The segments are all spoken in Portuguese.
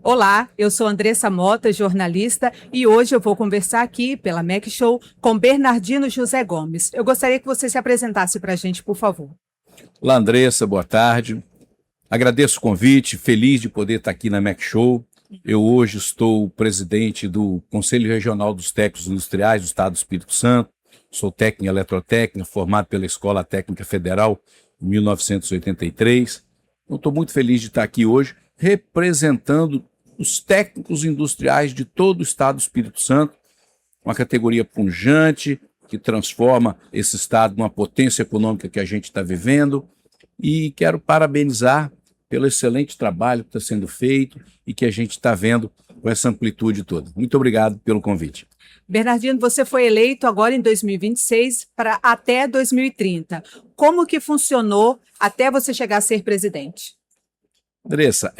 Olá, eu sou Andressa Mota, jornalista, e hoje eu vou conversar aqui pela MEC Show com Bernardino José Gomes. Eu gostaria que você se apresentasse para a gente, por favor. Olá, Andressa, boa tarde. Agradeço o convite, feliz de poder estar aqui na MEC Show. Eu hoje estou presidente do Conselho Regional dos Técnicos Industriais do Estado do Espírito Santo. Sou técnico em eletrotécnica, formado pela Escola Técnica Federal em 1983. Então, estou muito feliz de estar aqui hoje representando os técnicos industriais de todo o Estado do Espírito Santo, uma categoria pujante que transforma esse Estado numa potência econômica que a gente está vivendo, e quero parabenizar pelo excelente trabalho que está sendo feito e que a gente está vendo com essa amplitude toda. Muito obrigado pelo convite. Bernardino, você foi eleito agora em 2026 para até 2030. Como que funcionou até você chegar a ser presidente? Andressa,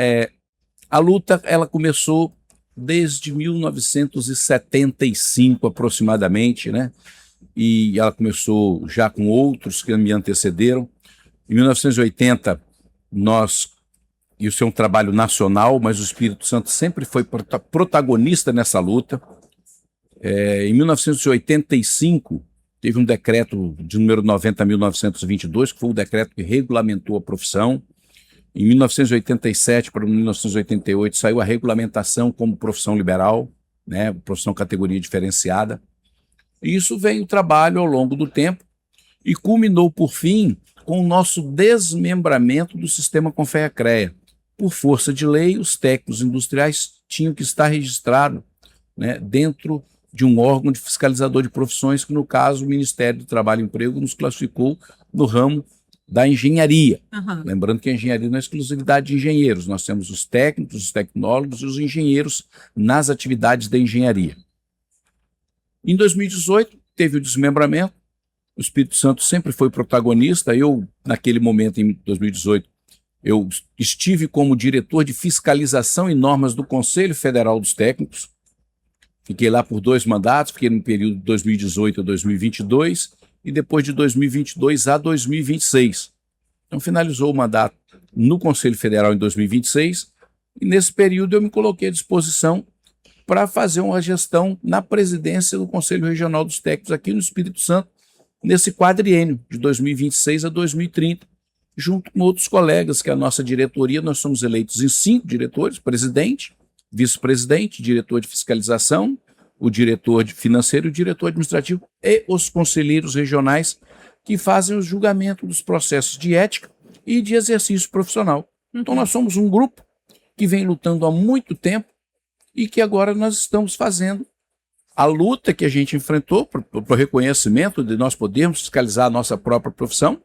a luta ela começou desde 1975 aproximadamente, né? E ela começou já com outros que me antecederam. Em 1980, isso é um trabalho nacional, mas o Espírito Santo sempre foi protagonista nessa luta. Em 1985, teve um decreto de número 90.922, que foi o decreto que regulamentou a profissão. Em 1987 para 1988 saiu a regulamentação como profissão liberal, né, profissão categoria diferenciada. E isso veio o trabalho ao longo do tempo e culminou, por fim, com o nosso desmembramento do sistema Confea-CREA. Por força de lei, os técnicos industriais tinham que estar registrados, né, dentro de um órgão de fiscalizador de profissões, que no caso o Ministério do Trabalho e Emprego nos classificou no ramo da engenharia. Uhum. Lembrando que a engenharia não é exclusividade de engenheiros, nós temos os técnicos, os tecnólogos e os engenheiros nas atividades da engenharia. Em 2018, teve o desmembramento, o Espírito Santo sempre foi protagonista. Eu, naquele momento, em 2018, eu estive como diretor de fiscalização e normas do Conselho Federal dos Técnicos. Fiquei lá por 2 mandatos, fiquei no período de 2018 a 2022 e depois de 2022 a 2026. Então finalizou o mandato no Conselho Federal em 2026 e nesse período eu me coloquei à disposição para fazer uma gestão na presidência do Conselho Regional dos Técnicos aqui no Espírito Santo, nesse quadriênio de 2026 a 2030, junto com outros colegas, que a nossa diretoria, nós somos eleitos em 5 diretores: presidente, vice-presidente, diretor de fiscalização, o diretor financeiro, o diretor administrativo e os conselheiros regionais, que fazem o julgamento dos processos de ética e de exercício profissional. Então nós somos um grupo que vem lutando há muito tempo e que agora nós estamos fazendo a luta que a gente enfrentou para o reconhecimento de nós podermos fiscalizar a nossa própria profissão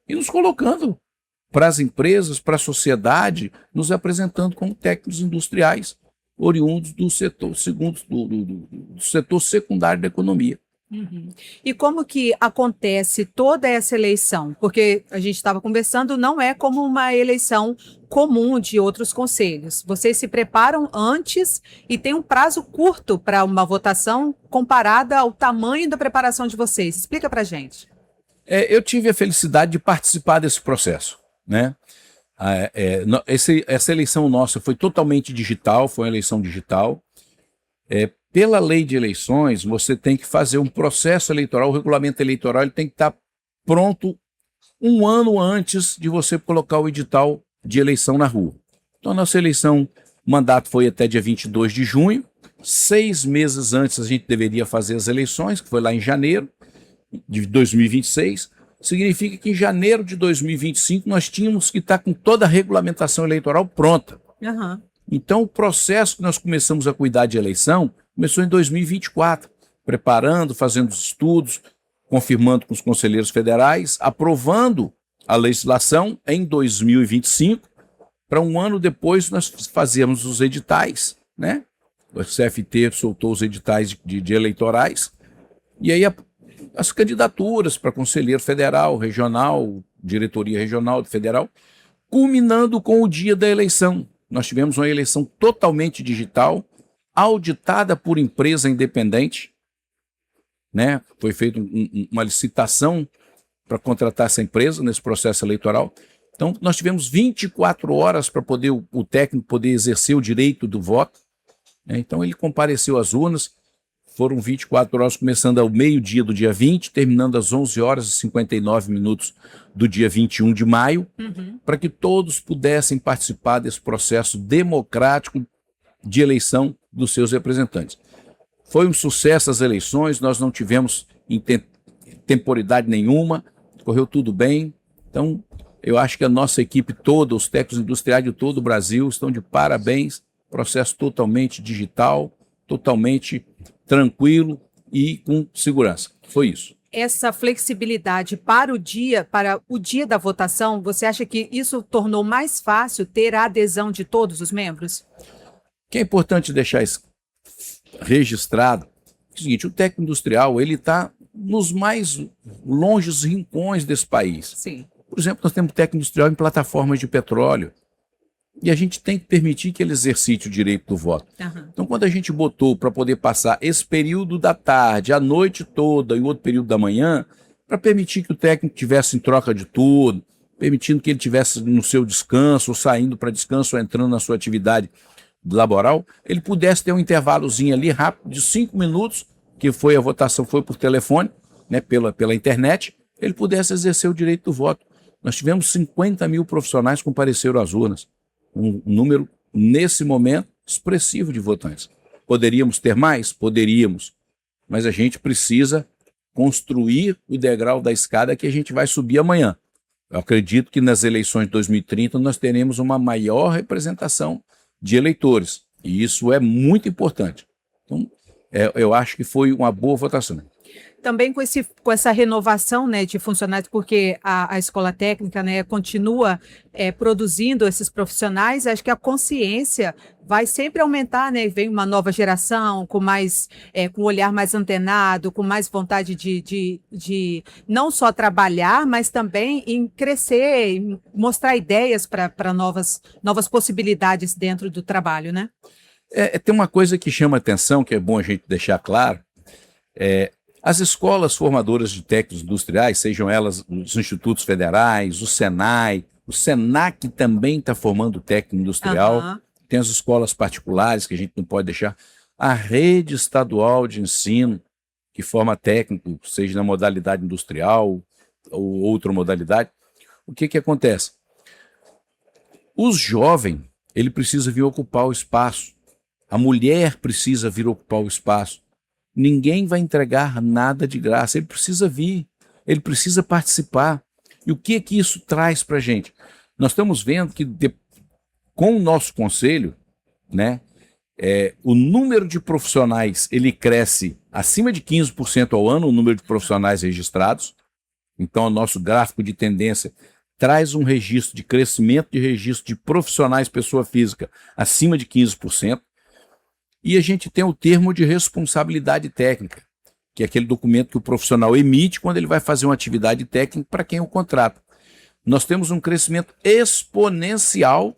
e nos colocando para as empresas, para a sociedade, nos apresentando como técnicos industriais oriundos do setor do setor secundário da economia. Uhum. E como que acontece toda essa eleição? Porque a gente estava conversando, não é como uma eleição comum de outros conselhos. Vocês se preparam antes e tem um prazo curto para uma votação comparada ao tamanho da preparação de vocês. Explica para a gente. Eu tive a felicidade de participar desse processo, né? Essa eleição nossa foi totalmente digital, foi uma eleição digital. Pela lei de eleições, você tem que fazer um processo eleitoral, o regulamento eleitoral ele tem que estar pronto 1 ano antes de você colocar o edital de eleição na rua. Então, a nossa eleição, o mandato foi até dia 22 de junho, 6 meses antes a gente deveria fazer as eleições, que foi lá em janeiro de 2026, significa que em janeiro de 2025 nós tínhamos que estar com toda a regulamentação eleitoral pronta. Uhum. Então, o processo que nós começamos a cuidar de eleição começou em 2024, preparando, fazendo os estudos, confirmando com os conselheiros federais, aprovando a legislação em 2025, para 1 ano depois nós fazíamos os editais, né? O CFT soltou os editais de eleitorais, e aí as candidaturas para conselheiro federal, regional, diretoria regional, federal, culminando com o dia da eleição. Nós tivemos uma eleição totalmente digital, auditada por empresa independente, né? Foi feita uma licitação para contratar essa empresa nesse processo eleitoral. Então, nós tivemos 24 horas para poder o técnico poder exercer o direito do voto, né? Então, ele compareceu às urnas, foram 24 horas, começando ao meio-dia do dia 20, terminando às 11 horas e 59 minutos do dia 21 de maio, para que todos pudessem participar desse processo democrático de eleição dos seus representantes. Foi um sucesso as eleições, nós não tivemos temporidade nenhuma, correu tudo bem. Então, eu acho que a nossa equipe toda, os técnicos industriais de todo o Brasil, estão de parabéns. Processo totalmente digital, totalmente tranquilo e com segurança. Foi isso. Essa flexibilidade para o dia da votação, você acha que isso tornou mais fácil ter a adesão de todos os membros? O que é importante deixar isso registrado é o seguinte: o técnico industrial ele está nos mais longes rincões desse país. Sim. Por exemplo, nós temos técnico industrial em plataformas de petróleo e a gente tem que permitir que ele exercite o direito do voto. Então, quando a gente botou para poder passar esse período da tarde, a noite toda e o outro período da manhã, para permitir que o técnico tivesse em troca de turno, permitindo que ele tivesse no seu descanso, ou saindo para descanso, ou entrando na sua atividade laboral, ele pudesse ter um intervalozinho ali rápido de 5 minutos, que foi a votação, foi por telefone, né, pela internet, ele pudesse exercer o direito do voto. Nós tivemos 50 mil profissionais que compareceram às urnas, um número, nesse momento, expressivo de votantes. Poderíamos ter mais? Poderíamos, mas a gente precisa construir o degrau da escada que a gente vai subir amanhã. Eu acredito que nas eleições de 2030 nós teremos uma maior representação de eleitores, e isso é muito importante. Então, eu acho que foi uma boa votação. Também com essa renovação, né, de funcionários, porque a escola técnica, né, continua produzindo esses profissionais, acho que a consciência vai sempre aumentar, né? Vem uma nova geração com mais, com um olhar mais antenado, com mais vontade de não só trabalhar, mas também em crescer, em mostrar ideias para novas possibilidades dentro do trabalho, né? Tem uma coisa que chama atenção, que é bom a gente deixar claro, as escolas formadoras de técnicos industriais, sejam elas os institutos federais, o Senai, o Senac também está formando técnico industrial, tem as escolas particulares que a gente não pode deixar, a rede estadual de ensino que forma técnico, seja na modalidade industrial ou outra modalidade. O que acontece? Os jovens, ele precisa vir ocupar o espaço, a mulher precisa vir ocupar o espaço. Ninguém vai entregar nada de graça, ele precisa vir, ele precisa participar. E o que isso traz para a gente? Nós estamos vendo que com o nosso conselho, né, o número de profissionais ele cresce acima de 15% ao ano, o número de profissionais registrados. Então, o nosso gráfico de tendência traz um registro de crescimento de registro de profissionais pessoa física acima de 15%. E a gente tem o termo de responsabilidade técnica, que é aquele documento que o profissional emite quando ele vai fazer uma atividade técnica para quem o contrata. Nós temos um crescimento exponencial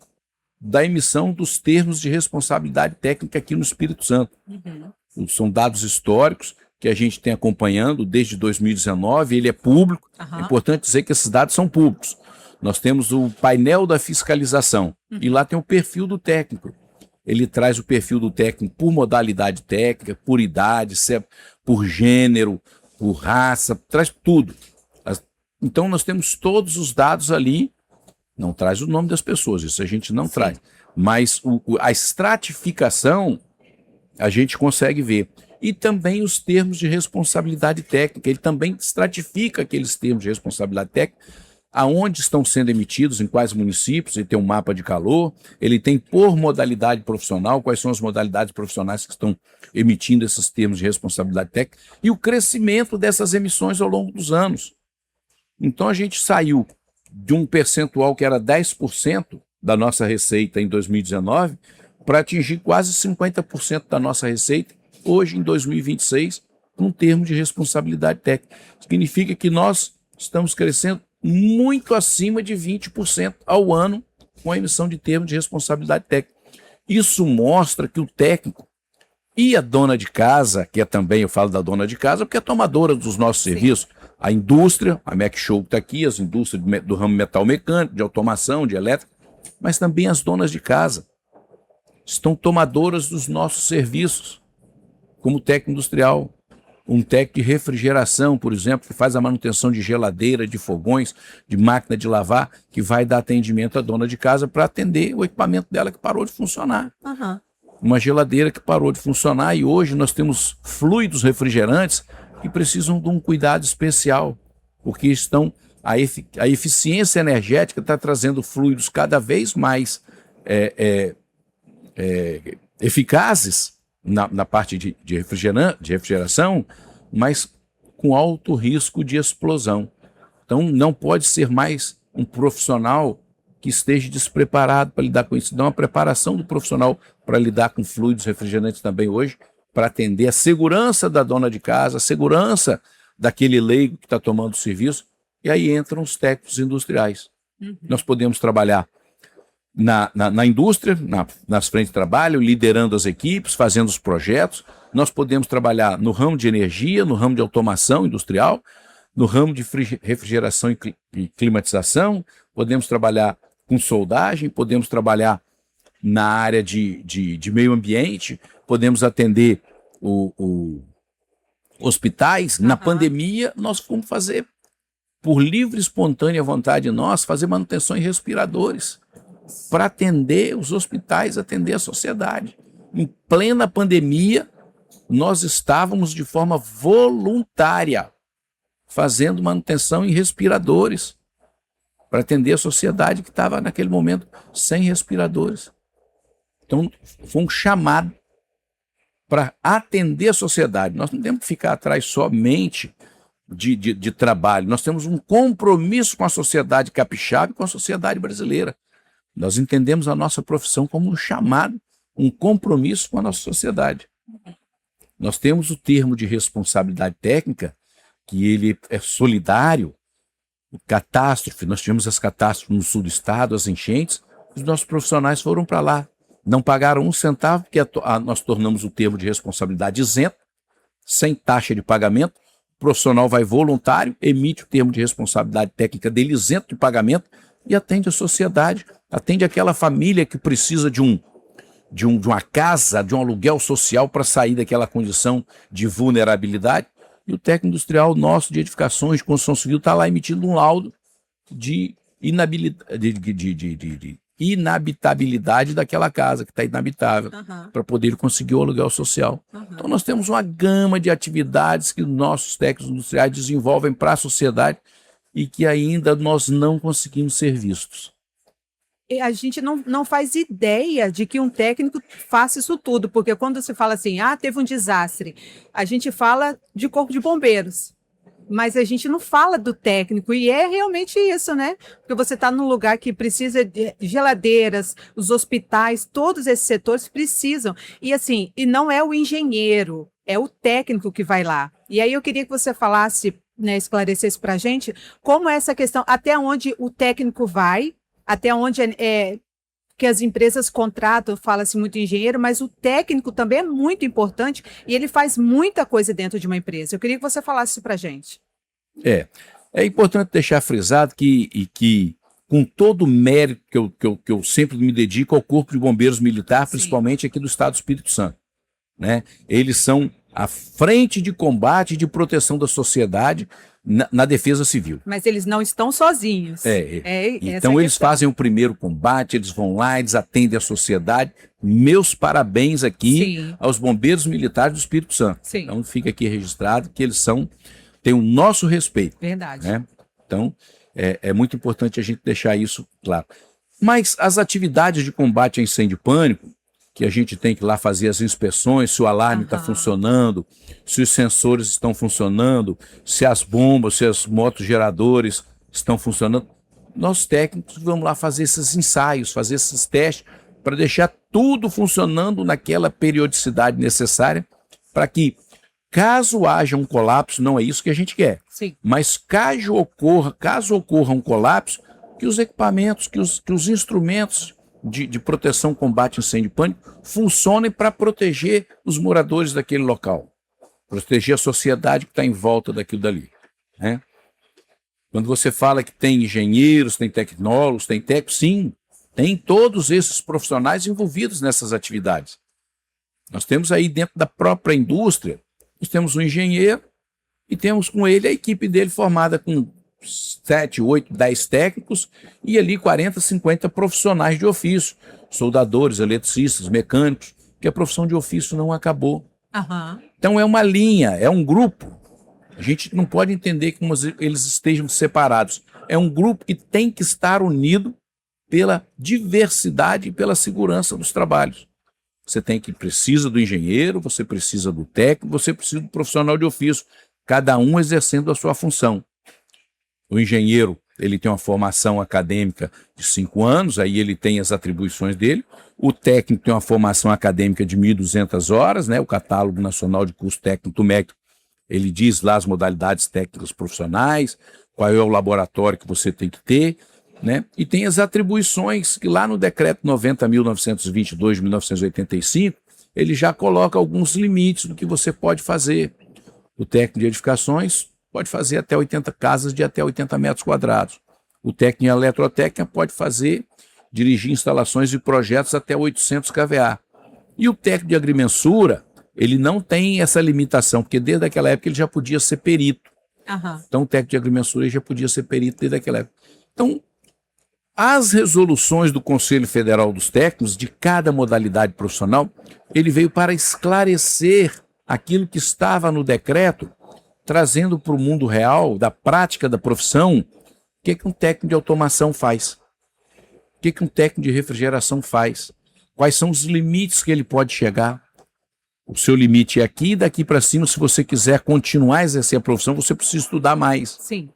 da emissão dos termos de responsabilidade técnica aqui no Espírito Santo. São dados históricos que a gente tem acompanhando desde 2019, ele é público, é importante dizer que esses dados são públicos. Nós temos o painel da fiscalização, e lá tem o perfil do técnico. Ele traz o perfil do técnico por modalidade técnica, por idade, por gênero, por raça, traz tudo. Então nós temos todos os dados ali, não traz o nome das pessoas, isso a gente não traz, mas a estratificação a gente consegue ver. E também os termos de responsabilidade técnica, ele também estratifica aqueles termos de responsabilidade técnica, aonde estão sendo emitidos, em quais municípios, ele tem um mapa de calor, ele tem por modalidade profissional, quais são as modalidades profissionais que estão emitindo esses termos de responsabilidade técnica, e o crescimento dessas emissões ao longo dos anos. Então a gente saiu de um percentual que era 10% da nossa receita em 2019 para atingir quase 50% da nossa receita hoje em 2026, com termo de responsabilidade técnica. Significa que nós estamos crescendo muito acima de 20% ao ano com a emissão de termos de responsabilidade técnica. Isso mostra que o técnico e a dona de casa, que é também, eu falo da dona de casa, porque é tomadora dos nossos serviços, a indústria, a McShow está aqui, as indústrias do ramo metal mecânico, de automação, de elétrica, mas também as donas de casa estão tomadoras dos nossos serviços, como técnico industrial, um técnico de refrigeração, por exemplo, que faz a manutenção de geladeira, de fogões, de máquina de lavar, que vai dar atendimento à dona de casa para atender o equipamento dela que parou de funcionar. Aham. Uma geladeira que parou de funcionar e hoje nós temos fluidos refrigerantes que precisam de um cuidado especial, porque a eficiência energética está trazendo fluidos cada vez mais eficazes na parte de refrigeração, mas com alto risco de explosão. Então não pode ser mais um profissional que esteja despreparado para lidar com isso. Então a preparação do profissional para lidar com fluidos refrigerantes também hoje, para atender a segurança da dona de casa, a segurança daquele leigo que está tomando o serviço, e aí entram os técnicos industriais. Nós podemos trabalhar na indústria, nas frentes de trabalho, liderando as equipes, fazendo os projetos. Nós podemos trabalhar no ramo de energia, no ramo de automação industrial, no ramo de refrigeração e climatização, podemos trabalhar com soldagem, podemos trabalhar na área de meio ambiente, podemos atender hospitais. Na pandemia, nós fomos fazer, por livre e espontânea vontade nossa, fazer manutenção em respiradores, para atender os hospitais, atender a sociedade. Em plena pandemia, nós estávamos de forma voluntária fazendo manutenção em respiradores para atender a sociedade que estava naquele momento sem respiradores. Então, foi um chamado para atender a sociedade. Nós não temos que ficar atrás somente de trabalho. Nós temos um compromisso com a sociedade capixaba e com a sociedade brasileira. Nós entendemos a nossa profissão como um chamado, um compromisso com a nossa sociedade. Nós temos o termo de responsabilidade técnica, que ele é solidário, catástrofe. Nós tivemos as catástrofes no sul do estado, as enchentes, os nossos profissionais foram para lá. Não pagaram um centavo, porque nós tornamos o termo de responsabilidade isento, sem taxa de pagamento. O profissional vai voluntário, emite o termo de responsabilidade técnica dele isento de pagamento e atende a sociedade, atende aquela família que precisa de uma casa, de um aluguel social para sair daquela condição de vulnerabilidade. E o técnico industrial nosso de edificações, de construção civil, está lá emitindo um laudo de inabitabilidade daquela casa que está inabitável, para poder conseguir o aluguel social. Então nós temos uma gama de atividades que os nossos técnicos industriais desenvolvem para a sociedade e que ainda nós não conseguimos ser vistos. E a gente não faz ideia de que um técnico faça isso tudo, porque quando se fala assim, teve um desastre, a gente fala de corpo de bombeiros, mas a gente não fala do técnico, e é realmente isso, né? Porque você está num lugar que precisa de geladeiras, os hospitais, todos esses setores precisam, e assim, e não é o engenheiro, é o técnico que vai lá. E aí eu queria que você falasse, né, esclarecesse para a gente como é essa questão, até onde o técnico vai, até onde que as empresas contratam, fala-se muito em engenheiro, mas o técnico também é muito importante e ele faz muita coisa dentro de uma empresa. Eu queria que você falasse isso para a gente. É importante deixar frisado que com todo o mérito que eu sempre me dedico ao Corpo de Bombeiros Militar, principalmente aqui do Estado do Espírito Santo, né? Eles são a frente de combate e de proteção da sociedade na defesa civil. Mas eles não estão sozinhos. Então eles fazem o primeiro combate, eles vão lá, eles atendem a sociedade. Meus parabéns aqui aos bombeiros militares do Espírito Santo. Então fica aqui registrado que eles têm o nosso respeito. Verdade. Né? Então é muito importante a gente deixar isso claro. Mas as atividades de combate a incêndio e pânico, que a gente tem que ir lá fazer as inspeções, se o alarme está funcionando, se os sensores estão funcionando, se as bombas, se os motogeradores estão funcionando. Nós técnicos vamos lá fazer esses ensaios, fazer esses testes, para deixar tudo funcionando naquela periodicidade necessária, para que, caso haja um colapso, não é isso que a gente quer, mas caso ocorra um colapso, que os equipamentos, que os instrumentos de proteção, combate, incêndio e pânico funcionem para proteger os moradores daquele local, proteger a sociedade que está em volta daquilo dali, né? Quando você fala que tem engenheiros, tem tecnólogos, tem técnicos, sim, tem todos esses profissionais envolvidos nessas atividades. Nós temos aí dentro da própria indústria, nós temos um engenheiro e temos com ele a equipe dele formada com 7, 8, 10 técnicos e ali 40, 50 profissionais de ofício, soldadores, eletricistas, mecânicos, que a profissão de ofício não acabou. Aham. Então é uma linha, é um grupo. A gente não pode entender como eles estejam separados. É um grupo que tem que estar unido pela diversidade e pela segurança dos trabalhos. Você precisa do engenheiro, você precisa do técnico, você precisa do profissional de ofício, cada um exercendo a sua função. O engenheiro, ele tem uma formação acadêmica de 5 anos, aí ele tem as atribuições dele. O técnico tem uma formação acadêmica de 1.200 horas, né? O Catálogo Nacional de Curso Técnico do MEC, ele diz lá as modalidades técnicas profissionais, qual é o laboratório que você tem que ter, né? E tem as atribuições que lá no Decreto 90.922 de 1985, ele já coloca alguns limites do que você pode fazer. O técnico de edificações pode fazer até 80 casas de até 80 metros quadrados. O técnico em eletrotécnica pode dirigir instalações e projetos até 800 kVA. E o técnico de agrimensura, ele não tem essa limitação, porque desde aquela época ele já podia ser perito. Aham. Então o técnico de agrimensura já podia ser perito desde aquela época. Então, as resoluções do Conselho Federal dos Técnicos, de cada modalidade profissional, ele veio para esclarecer aquilo que estava no decreto, trazendo para o mundo real, da prática da profissão, o que um técnico de automação faz, o que um técnico de refrigeração faz, quais são os limites que ele pode chegar. O seu limite é aqui, daqui para cima, se você quiser continuar a exercer a profissão, você precisa estudar mais. Sim.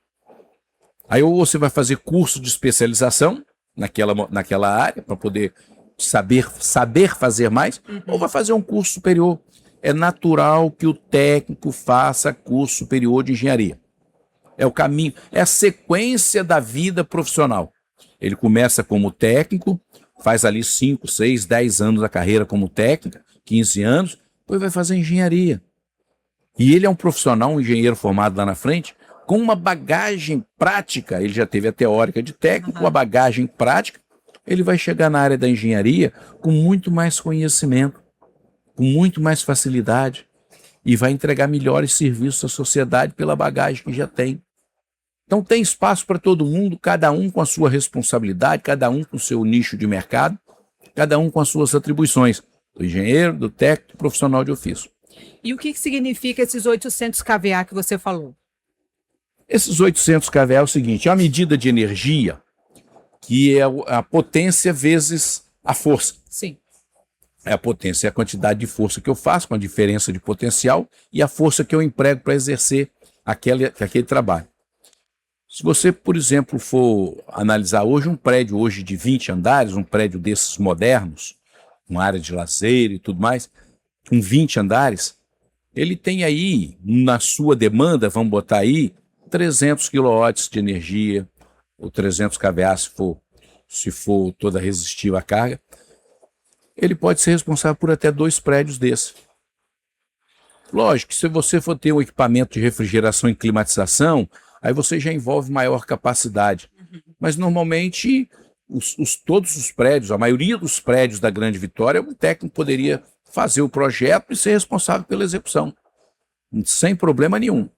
Aí ou você vai fazer curso de especialização naquela área, para poder saber fazer mais, ou vai fazer um curso superior. É natural que o técnico faça curso superior de engenharia. É o caminho, é a sequência da vida profissional. Ele começa como técnico, faz ali 5, 6, 10 anos da carreira como técnico, 15 anos, depois vai fazer engenharia. E ele é um profissional, um engenheiro formado lá na frente, com uma bagagem prática. Ele já teve a teórica de técnico, a bagagem prática. Ele vai chegar na área da engenharia com muito mais conhecimento, com muito mais facilidade, e vai entregar melhores serviços à sociedade pela bagagem que já tem. Então tem espaço para todo mundo, cada um com a sua responsabilidade, cada um com o seu nicho de mercado, cada um com as suas atribuições, do engenheiro, do técnico, do profissional de ofício. E o que significa esses 800 kVA que você falou? Esses 800 kVA é o seguinte, é uma medida de energia que é a potência vezes a força. Sim. É a potência, é a quantidade de força que eu faço, com a diferença de potencial, e a força que eu emprego para exercer aquele trabalho. Se você, por exemplo, for analisar hoje um prédio de 20 andares, um prédio desses modernos, uma área de lazer e tudo mais, com 20 andares, ele tem aí, na sua demanda, vamos botar aí, 300 kW de energia, ou 300 kVA se for toda resistiva à carga. Ele pode ser responsável por até 2 prédios desses. Lógico que se você for ter um equipamento de refrigeração e climatização, aí você já envolve maior capacidade. Mas normalmente todos os prédios, a maioria dos prédios da Grande Vitória, um técnico poderia fazer o projeto e ser responsável pela execução, sem problema nenhum.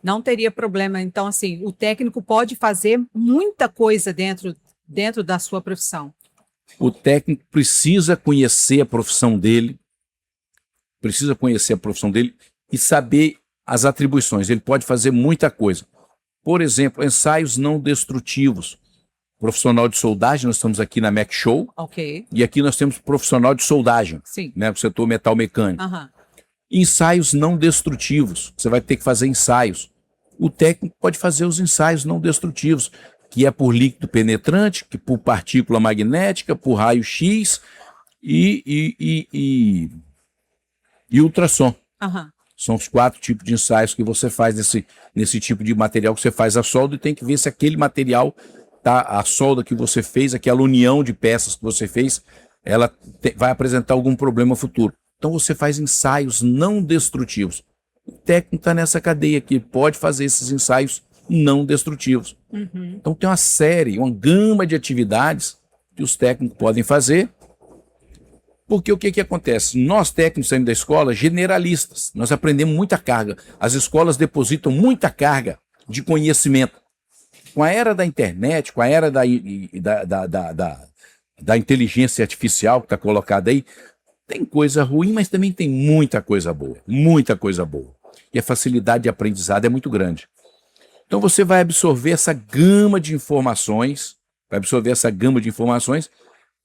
Não teria problema. Então, assim, o técnico pode fazer muita coisa dentro da sua profissão. O técnico precisa conhecer a profissão dele, e saber as atribuições. Ele pode fazer muita coisa. Por exemplo, ensaios não destrutivos. Profissional de soldagem, nós estamos aqui na Mac Show. Ok. E aqui nós temos profissional de soldagem, Sim. Né, no setor metal mecânico. Aham. Ensaios não destrutivos. Você vai ter que fazer ensaios. O técnico pode fazer os ensaios não destrutivos, que é por líquido penetrante, que por partícula magnética, por raio-x e ultrassom. Aham. São os 4 tipos de ensaios que você faz nesse tipo de material que você faz a solda, e tem que ver se aquele material, a solda que você fez, aquela união de peças que você fez, ela vai apresentar algum problema futuro. Então você faz ensaios não destrutivos. O técnico está nessa cadeia aqui, pode fazer esses ensaios não destrutivos. Então tem uma série, uma gama de atividades que os técnicos podem fazer, porque o que acontece? Nós técnicos saímos da escola generalistas, nós aprendemos muita carga, as escolas depositam muita carga de conhecimento. Com a era da internet, com a era da inteligência artificial que está colocada aí, tem coisa ruim, mas também tem muita coisa boa, muita coisa boa. E a facilidade de aprendizado é muito grande. Então você vai absorver essa gama de informações,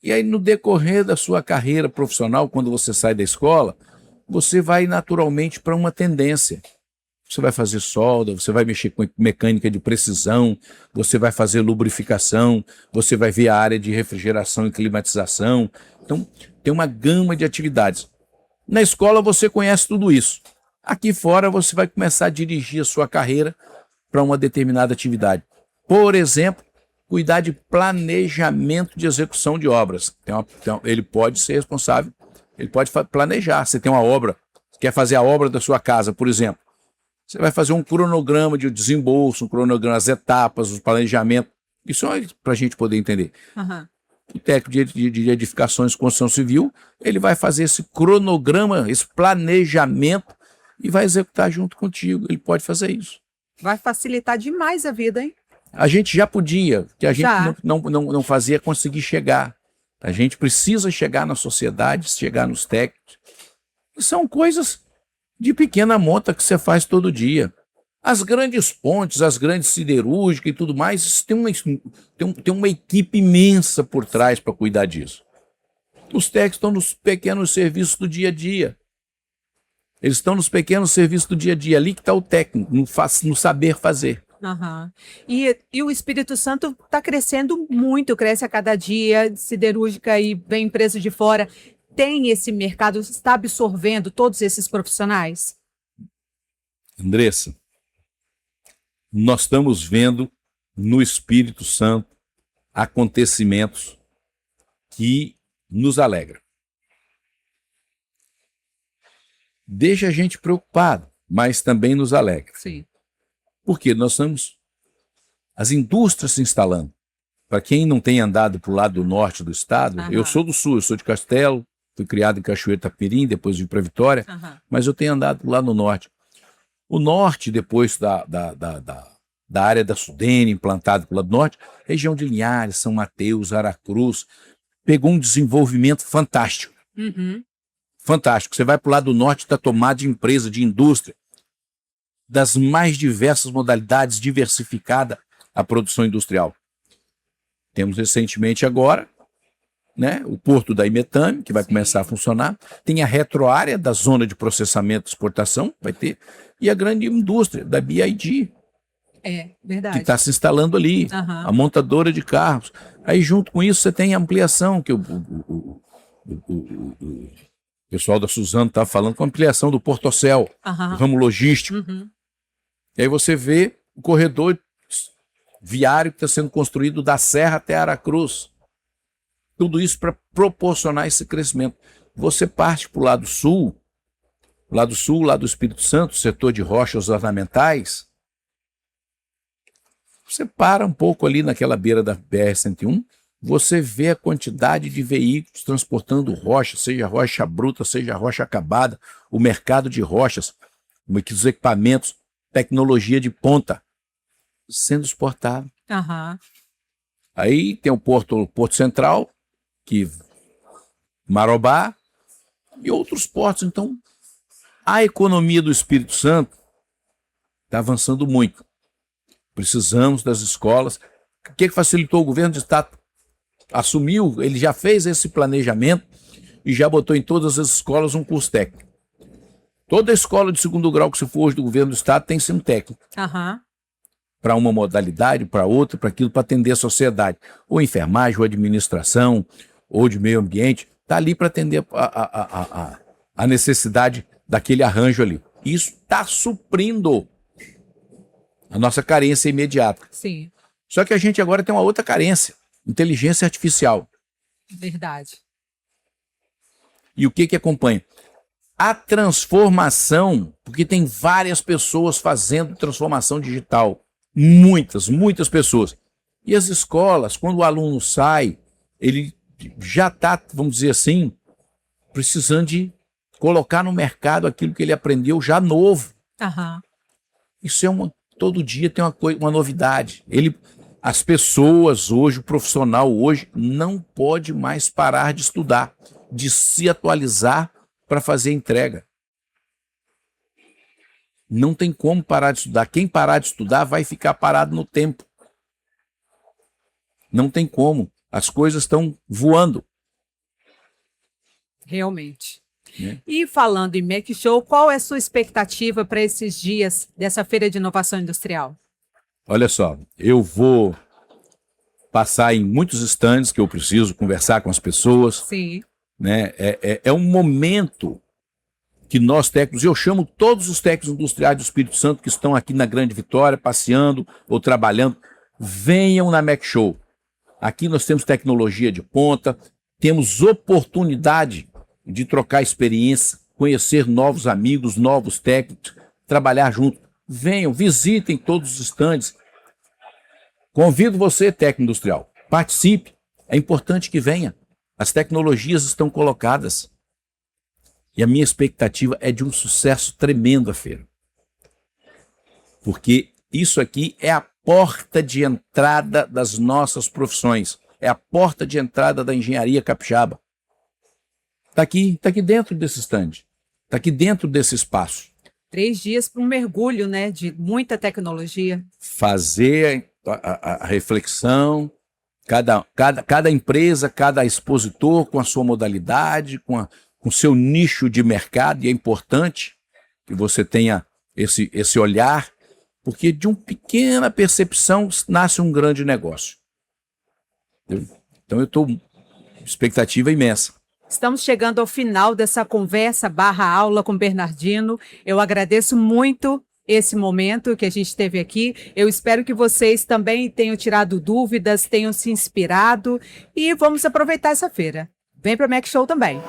e aí no decorrer da sua carreira profissional, quando você sai da escola, você vai naturalmente para uma tendência. Você vai fazer solda, você vai mexer com mecânica de precisão, você vai fazer lubrificação, você vai ver a área de refrigeração e climatização. Então, tem uma gama de atividades. Na escola você conhece tudo isso. Aqui fora você vai começar a dirigir a sua carreira para uma determinada atividade. Por exemplo, cuidar de planejamento de execução de obras. Ele pode ser responsável, ele pode planejar. Você tem uma obra, quer fazer a obra da sua casa, por exemplo. Você vai fazer um cronograma de desembolso, um cronograma das etapas, os planejamentos. Isso é para a gente poder entender. O técnico de edificações e construção civil, ele vai fazer esse cronograma, esse planejamento e vai executar junto contigo. Ele pode fazer isso. Vai facilitar demais a vida, hein? A gente já podia, que a gente não fazia, conseguir chegar. A gente precisa chegar na sociedade, chegar nos técnicos. E são coisas de pequena monta que você faz todo dia. As grandes pontes, as grandes siderúrgicas e tudo mais, tem uma equipe imensa por trás para cuidar disso. Os técnicos estão nos pequenos serviços do dia a dia. Eles estão nos pequenos serviços do dia a dia. Ali que está o técnico, no saber fazer. E o Espírito Santo está crescendo muito, cresce a cada dia, siderúrgica e vem empresa de fora. Tem esse mercado, está absorvendo todos esses profissionais? Andressa, nós estamos vendo no Espírito Santo acontecimentos que nos alegram. Deixa a gente preocupado, mas também nos alegra. Sim. Porque nós estamos as indústrias se instalando. Para quem não tem andado para o lado do norte do estado, eu sou do sul, eu sou de Castelo, fui criado em Cachoeiro Tapirim, depois vim para Vitória, mas eu tenho andado lá no norte. O norte, depois da área da Sudene, implantado pelo lado norte, região de Linhares, São Mateus, Aracruz, pegou um desenvolvimento fantástico. Fantástico. Você vai para o lado norte, está tomado de empresa, de indústria, das mais diversas modalidades, diversificada a produção industrial. Temos recentemente agora, né, o porto da Imetame, que vai começar a funcionar, tem a retroárea da zona de processamento e exportação, vai ter, e a grande indústria da BID, verdade, que está se instalando ali, a montadora de carros. Aí junto com isso você tem a ampliação, que o pessoal da Suzano está falando, com a ampliação do Portocel, do ramo logístico. E aí você vê o corredor viário que está sendo construído da Serra até Aracruz. Tudo isso para proporcionar esse crescimento. Você parte para o lado sul, lá do Espírito Santo, setor de rochas ornamentais. Você para um pouco ali naquela beira da BR-101, você vê a quantidade de veículos transportando rocha, seja rocha bruta, seja rocha acabada, o mercado de rochas, os equipamentos, tecnologia de ponta, sendo exportado. Aí tem o Porto Central, Marobá e outros portos. Então, a economia do Espírito Santo está avançando muito. Precisamos das escolas. O que facilitou o governo do estado? Assumiu, ele já fez esse planejamento e já botou em todas as escolas um curso técnico. Toda escola de segundo grau que se for hoje do governo do estado tem ensino técnico. Para uma modalidade, para outra, para aquilo, para atender a sociedade. Ou enfermagem, ou administração, ou de meio ambiente, está ali para atender a necessidade daquele arranjo ali. Isso está suprindo a nossa carência imediata. Sim. Só que a gente agora tem uma outra carência, inteligência artificial. Verdade. E o que acompanha? A transformação, porque tem várias pessoas fazendo transformação digital. muitas pessoas. E as escolas, quando o aluno sai, ele já está, vamos dizer assim, precisando de colocar no mercado aquilo que ele aprendeu já novo. Aham. Isso todo dia tem uma novidade. As pessoas hoje, o profissional hoje, não pode mais parar de estudar, de se atualizar para fazer entrega. Não tem como parar de estudar. Quem parar de estudar vai ficar parado no tempo. Não tem como. As coisas estão voando. Realmente. Né? E falando em Mac Show, qual é a sua expectativa para esses dias dessa Feira de Inovação Industrial? Olha só, eu vou passar em muitos stands que eu preciso conversar com as pessoas. Sim. Né? É um momento que nós técnicos, eu chamo todos os técnicos industriais do Espírito Santo que estão aqui na Grande Vitória, passeando ou trabalhando, venham na Mac Show. Aqui nós temos tecnologia de ponta, temos oportunidade de trocar experiência, conhecer novos amigos, novos técnicos, trabalhar junto. Venham, visitem todos os estandes. Convido você, técnico industrial, participe. É importante que venha. As tecnologias estão colocadas. E a minha expectativa é de um sucesso tremendo a feira. Porque isso aqui é a porta de entrada das nossas profissões. É a porta de entrada da engenharia capixaba. Está aqui dentro desse stand. Está aqui dentro desse espaço. 3 dias para um mergulho, né, de muita tecnologia. Fazer a reflexão, cada empresa, cada expositor com a sua modalidade, com o seu nicho de mercado, e é importante que você tenha esse olhar, porque de uma pequena percepção nasce um grande negócio. Então eu estou com expectativa imensa. Estamos chegando ao final dessa conversa /aula com Bernardino. Eu agradeço muito esse momento que a gente teve aqui. Eu espero que vocês também tenham tirado dúvidas, tenham se inspirado e vamos aproveitar essa feira. Vem para o Mac Show também.